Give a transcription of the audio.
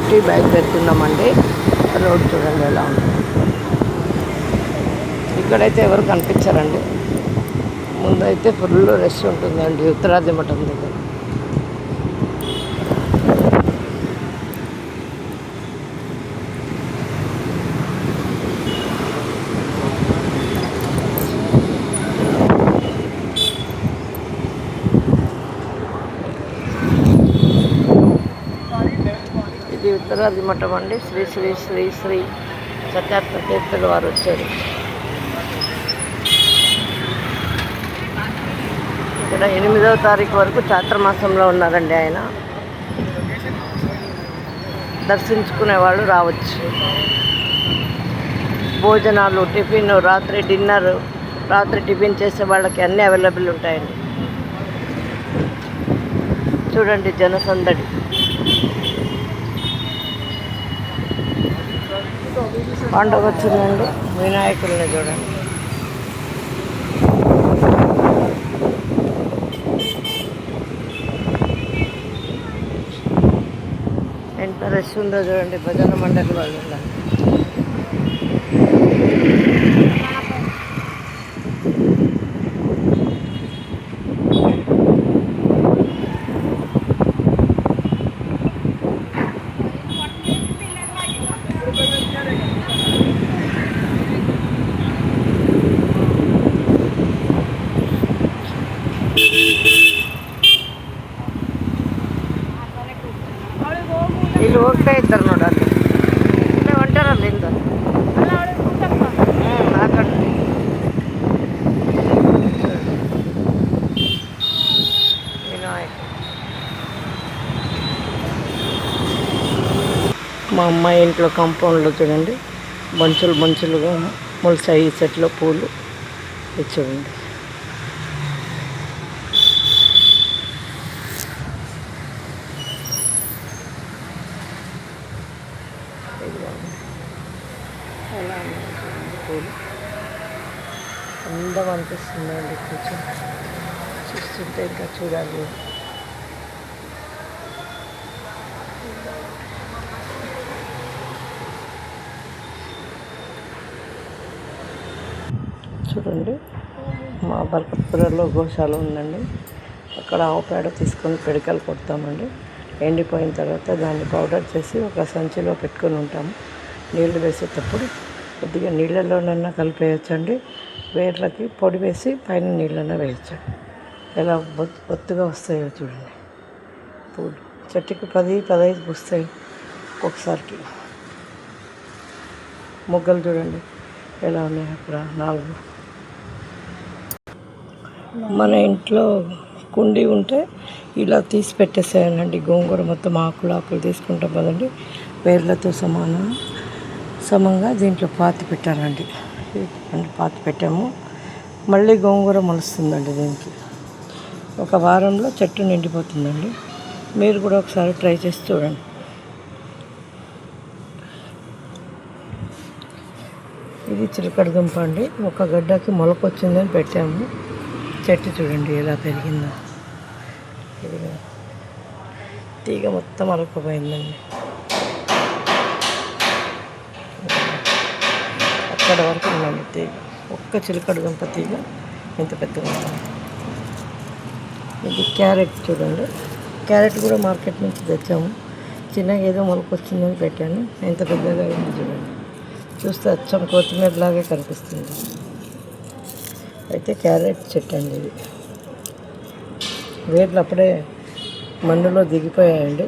పెట్టి బయలుదేరుతున్నామండి. రోడ్ చూడండి ఎలా ఉంది. ఇక్కడైతే ఎవరు కనిపించారండి. ముందైతే ఫుల్ రష్ ఉంటుందండి ఉత్తరాది మఠం దగ్గర. ఇది ఉత్తరాది మఠం అండి. శ్రీ శ్రీ శ్రీ శ్రీ సత్యాత్మ తీర్థుల వారు వచ్చారు. ఇక్కడ 8వ తారీఖు వరకు చాతుర్మాసంలో ఉన్నారండి ఆయన. దర్శించుకునే వాళ్ళు రావచ్చు. భోజనాలు, టిఫిన్, రాత్రి డిన్నర్, రాత్రి టిఫిన్ చేసే వాళ్ళకి అన్నీ అవైలబుల్ ఉంటాయండి. చూడండి జనసందడి. పండుగ వచ్చిందండి. వినాయకుల్ని చూడండి. ఎంత రష్ ఉందో చూడండి. భజన మండలి వాళ్ళు ఉన్నారు. ಇಲ್ಲಿ ಹೋಗ್ತಾ ಇದ್ದಾರೆ ನೋಡಲ್ಲಿ. ಇಲ್ಲೇ ಹೊಂಟಾರಲ್ಲ ಹಿಂದೆ ಆ ಕಡೆ. వినాయక మా అమ్మాయి ఇంట్లో కాంపౌండ్లో చూడండి బంచులు బంచులుగా మొలిసాయి చెట్లో పూలు. ఇది చూడండి. ఎలా ఉన్నాయి పూలు. అందం అనిపిస్తుందండి. కొంచెం చూస్తుంటే ఇంకా చూడాలి. చూడండి మా బల్కపురంలో గోశాల ఉందండి. అక్కడ ఆవు పేడ తీసుకొని పిడకలు కొడతామండి. ఎండిపోయిన తర్వాత దాన్ని పౌడర్ చేసి ఒక సంచిలో పెట్టుకొని ఉంటాము. నీళ్లు వేసేటప్పుడు కొద్దిగా నీళ్ళలోనన్నా కలిపేయచ్చండి. వేర్లకి పొడి వేసి పైన నీళ్ళన్నా వేయచ్చండి. ఎలా ఒత్తుగా వస్తాయో చూడండి పూలు. చెట్టుకి 10-15 పూస్తాయి ఒకసారికి. మొగ్గలు చూడండి ఎలా ఉన్నాయి. అక్కడ 4. మన ఇంట్లో కుండీ ఉంటే ఇలా తీసి పెట్టేసేయాలండి. గోంగూర మొత్తం ఆకులు తీసుకుంటాం కదండి. వేర్లతో సమంగా దీంట్లో పాతి పెట్టాలండి. పాతి పెట్టాము. మళ్ళీ గోంగూర మొలుస్తుందండి. దీనికి ఒక వారంలో చెట్టు నిండిపోతుందండి. మీరు కూడా ఒకసారి ట్రై చేసి చూడండి. ఇది చిలకడ దుంప అండి. ఒక గడ్డకి మొలకొచ్చిందని పెట్టాము. చెట్టు చూడండి ఎలా పెరిగిందో. ఇది తీగ మొత్తం అలకపోయిందండి. అక్కడ వరకు ఉందండి తీగ. ఒక్క చిలకడ దుంప తీగ ఎంత పెద్దగా ఉంటుంది. ఇది క్యారెట్ చూడండి. క్యారెట్ కూడా మార్కెట్ నుంచి తెచ్చాము. చిన్నగా ఏదో మొలకొచ్చిందని పెట్టాను. ఎంత పెద్దగా అయింది చూడండి. చూస్తే అచ్చం కొత్తిమీర లాగే కనిపిస్తుంది. అయితే క్యారెట్ చెట్టు అండి ఇది. వేర్లు అప్పుడే మన్నులో దిగిపోయాయండి.